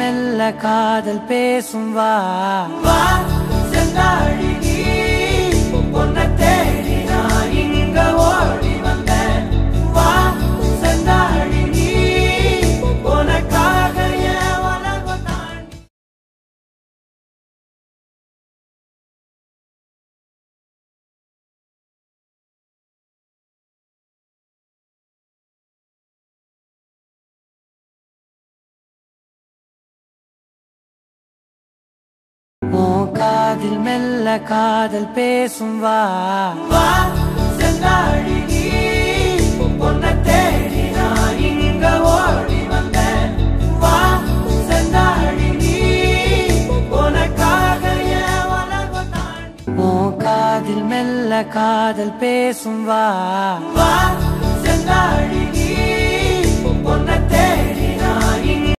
மெல்ல காதல் பேசும் வா வா செந்தாழி நீ உன்னை தேடி நான் இங்க ஓடி வந்தேன் வா செந்தாழி நீ உனக்காக என் உலகம் தாண்டி காதில் மெல்ல காதல் பேசும் வா வா செந்தாழி நீ உன்னை தேடி நான் இங்க ஓடி வந்தேன் வா செந்தாழி நீ உனக்காக என் உலகம் தாண்டி காதில் மெல்ல காதல் பேசும் வா வா செந்தாழி